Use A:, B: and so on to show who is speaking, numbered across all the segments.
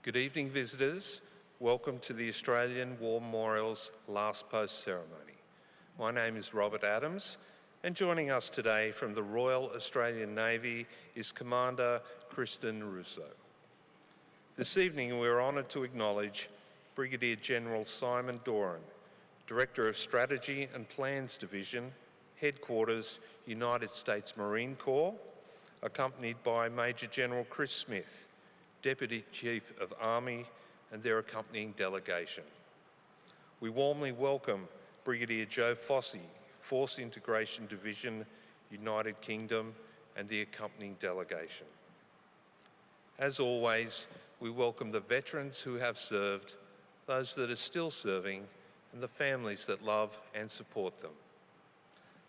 A: Good evening, visitors. Welcome to the Australian War Memorial's Last Post ceremony. My name is Robert Adams, and joining us today from the Royal Australian Navy is Commander Kristen Russo. This evening, we're honoured to acknowledge Brigadier General Simon Doran, Director of Strategy and Plans Division, Headquarters, United States Marine Corps, accompanied by Major General Chris Smith, Deputy Chief of Army, and their accompanying delegation. We warmly welcome Brigadier Joe Fossey, Force Integration Division, United Kingdom, and the accompanying delegation. As always, we welcome the veterans who have served, those that are still serving, and the families that love and support them.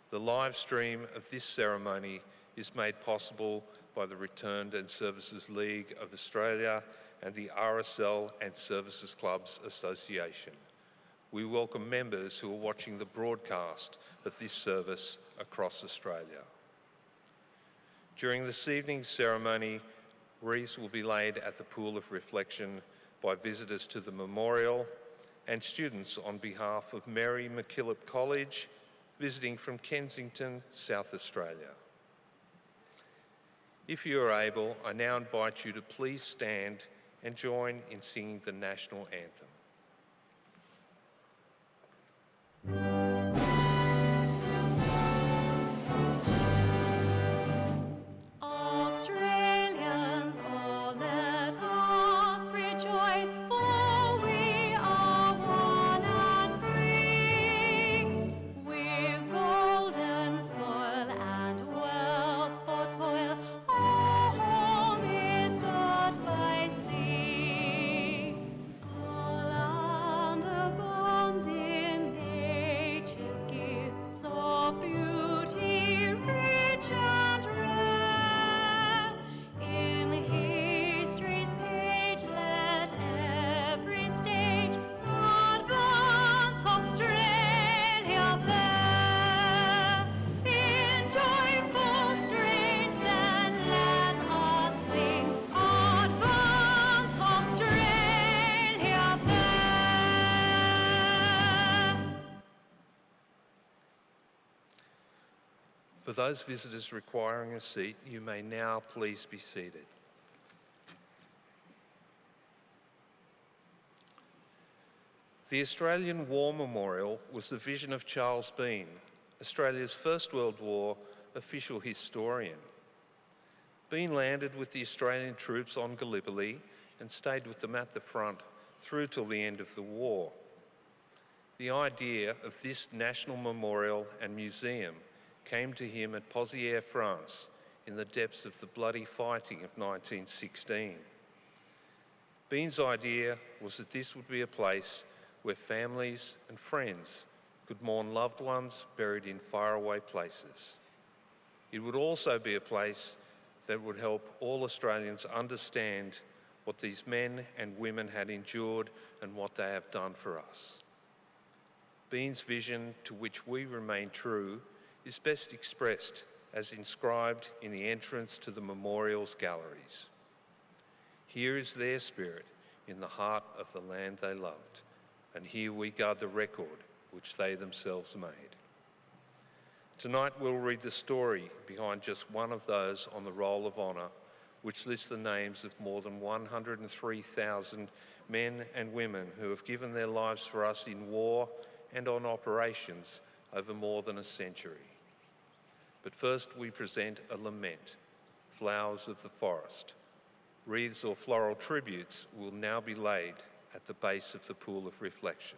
A: The live stream of this ceremony is made possible by the Returned and Services League of Australia and the RSL and Services Clubs Association. We welcome members who are watching the broadcast of this service across Australia. During this evening's ceremony, wreaths will be laid at the Pool of Reflection by visitors to the memorial and students on behalf of Mary MacKillop College, visiting from Kensington, South Australia. If you are able, I now invite you to please stand and join in singing the national anthem.
B: Australians, oh, let us rejoice, for we are one and free. With golden soil and wealth for toil, our home is got by sea. Our land abounds in nature's gifts of beauty, rich and rare. In history's page, let every stage advance Australia fair. In joyful strains, then let us sing, advance Australia fair.
A: For those visitors requiring a seat, you may now please be seated. The Australian War Memorial was the vision of Charles Bean, Australia's First World War official historian. Bean landed with the Australian troops on Gallipoli and stayed with them at the front through till the end of the war. The idea of this national memorial and museum came to him at Pozières, France, in the depths of the bloody fighting of 1916. Bean's idea was that this would be a place where families and friends could mourn loved ones buried in faraway places. It would also be a place that would help all Australians understand what these men and women had endured and what they have done for us. Bean's vision, to which we remain true, is best expressed as inscribed in the entrance to the memorial's galleries. Here is their spirit in the heart of the land they loved, and here we guard the record which they themselves made. Tonight we'll read the story behind just one of those on the Roll of Honour, which lists the names of more than 103,000 men and women who have given their lives for us in war and on operations over more than a century. But first we present a lament, Flowers of the Forest. Wreaths or floral tributes will now be laid at the base of the Pool of Reflection.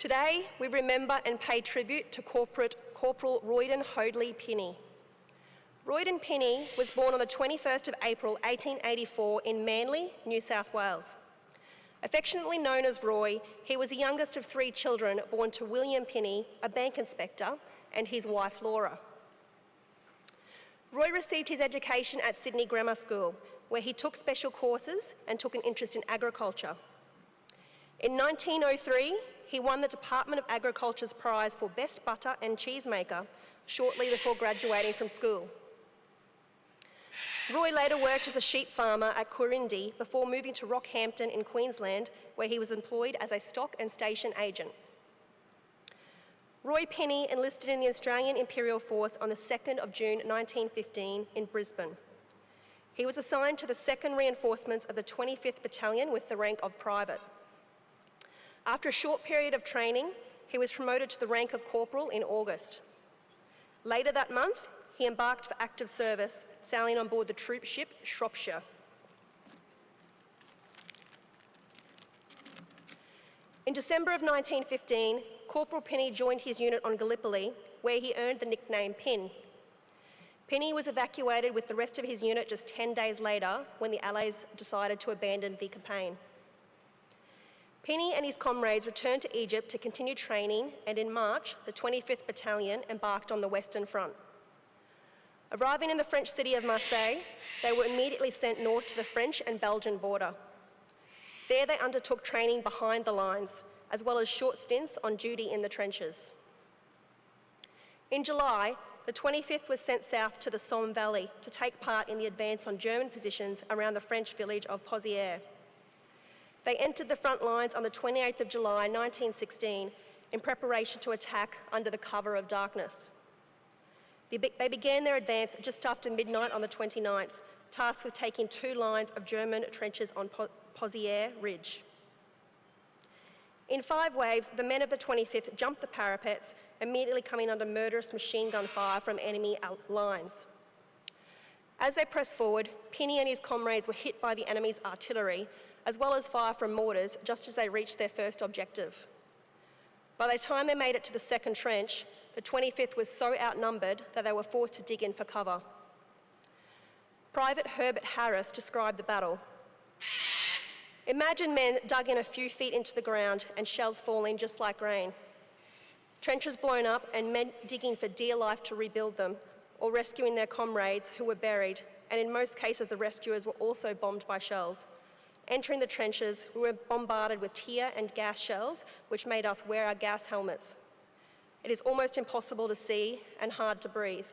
C: Today, we remember and pay tribute to Corporal Roydon Hoadley Pinhey. Roydon Pinhey was born on the 21st of April 1884 in Manly, New South Wales. Affectionately known as Roy, he was the youngest of 3 children born to William Pinhey, a bank inspector, and his wife Laura. Roy received his education at Sydney Grammar School, where he took special courses and took an interest in agriculture. In 1903, he won the Department of Agriculture's prize for Best Butter and Cheesemaker shortly before graduating from school. Roy later worked as a sheep farmer at Corindi before moving to Rockhampton in Queensland, where he was employed as a stock and station agent. Roy Pinhey enlisted in the Australian Imperial Force on the 2nd of June 1915 in Brisbane. He was assigned to the 2nd Reinforcements of the 25th Battalion with the rank of private. After a short period of training, he was promoted to the rank of corporal in August. Later that month, he embarked for active service, sailing on board the troop ship Shropshire. In December of 1915, Corporal Pinhey joined his unit on Gallipoli, where he earned the nickname Pin. Pinhey was evacuated with the rest of his unit just 10 days later when the Allies decided to abandon the campaign. Pinhey and his comrades returned to Egypt to continue training, and in March, the 25th Battalion embarked on the Western Front. Arriving in the French city of Marseille, they were immediately sent north to the French and Belgian border. There they undertook training behind the lines, as well as short stints on duty in the trenches. In July, the 25th was sent south to the Somme Valley to take part in the advance on German positions around the French village of Pozières. They entered the front lines on the 28th of July 1916 in preparation to attack under the cover of darkness. They began their advance just after midnight on the 29th, tasked with taking 2 lines of German trenches on Pozières Ridge. In 5 waves, the men of the 25th jumped the parapets, immediately coming under murderous machine gun fire from enemy lines. As they pressed forward, Pinhey and his comrades were hit by the enemy's artillery, as well as fire from mortars, just as they reached their first objective. By the time they made it to the second trench, the 25th was so outnumbered that they were forced to dig in for cover. Private Herbert Harris described the battle. Imagine men dug in a few feet into the ground and shells falling just like rain. Trenches blown up and men digging for dear life to rebuild them, or rescuing their comrades who were buried, and in most cases the rescuers were also bombed by shells. Entering the trenches, we were bombarded with tear and gas shells, which made us wear our gas helmets. It is almost impossible to see and hard to breathe.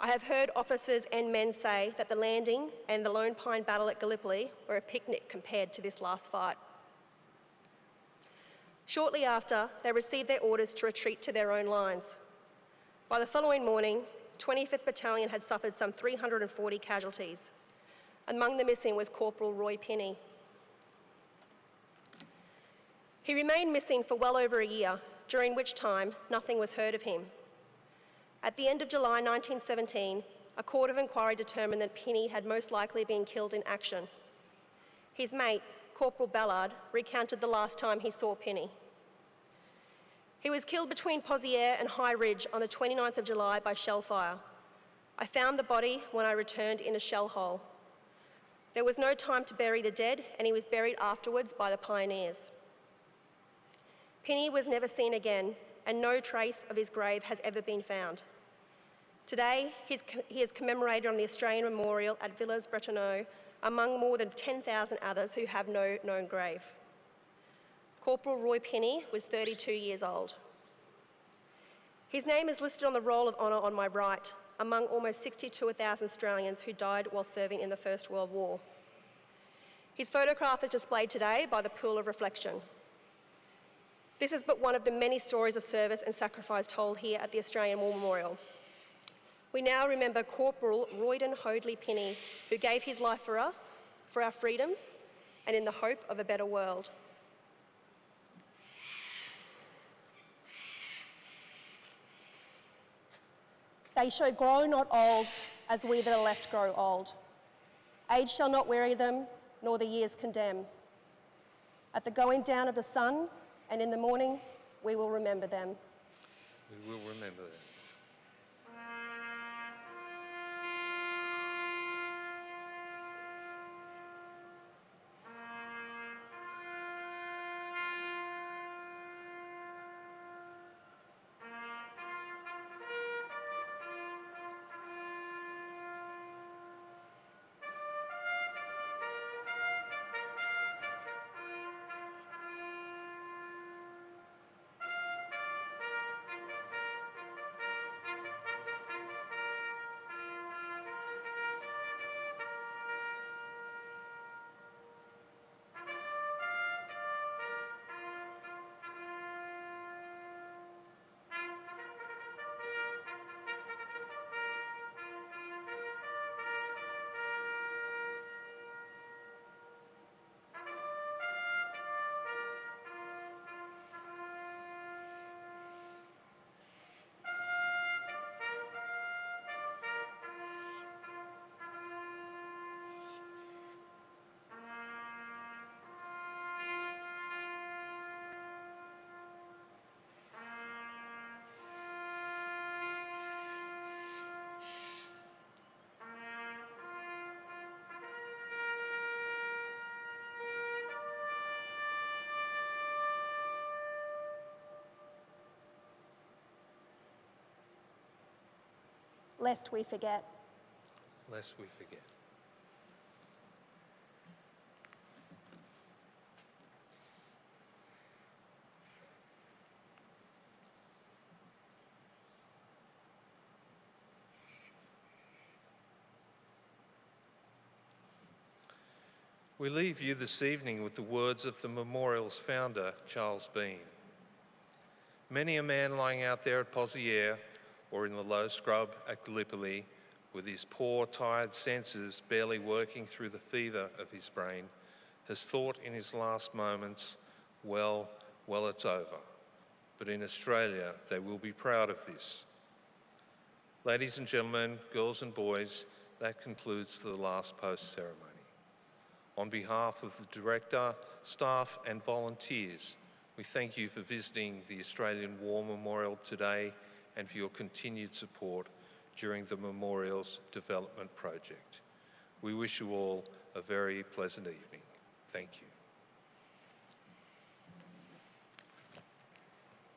C: I have heard officers and men say that the landing and the Lone Pine battle at Gallipoli were a picnic compared to this last fight. Shortly after, they received their orders to retreat to their own lines. By the following morning, 25th Battalion had suffered some 340 casualties. Among the missing was Corporal Roy Pinhey. He remained missing for well over a year, during which time nothing was heard of him. At the end of July 1917, a court of inquiry determined that Pinhey had most likely been killed in action. His mate, Corporal Ballard, recounted the last time he saw Pinhey. He was killed between Pozières and High Ridge on the 29th of July by shell fire. I found the body when I returned in a shell hole. There was no time to bury the dead, and he was buried afterwards by the pioneers. Pinhey was never seen again, and no trace of his grave has ever been found. Today, he is commemorated on the Australian Memorial at Villers-Bretonneux, among more than 10,000 others who have no known grave. Corporal Roy Pinhey was 32 years old. His name is listed on the Roll of Honour on my right, among almost 62,000 Australians who died while serving in the First World War. His photograph is displayed today by the Pool of Reflection. This is but one of the many stories of service and sacrifice told here at the Australian War Memorial. We now remember Corporal Roydon Hoadley Pinhey, who gave his life for us, for our freedoms, and in the hope of a better world. They shall grow not old, as we that are left grow old. Age shall not weary them, nor the years condemn. At the going down of the sun, and in the morning we will remember them.
A: We will remember them.
C: Lest we forget.
A: Lest we forget. We leave you this evening with the words of the memorial's founder, Charles Bean. Many a man lying out there at Pozières or in the low scrub at Gallipoli, with his poor, tired senses barely working through the fever of his brain, has thought in his last moments, well, it's over. But in Australia, they will be proud of this. Ladies and gentlemen, girls and boys, that concludes the last post ceremony. On behalf of the Director, staff and volunteers, we thank you for visiting the Australian War Memorial today and for your continued support during the Memorial's development project. We wish you all a very pleasant evening. Thank you.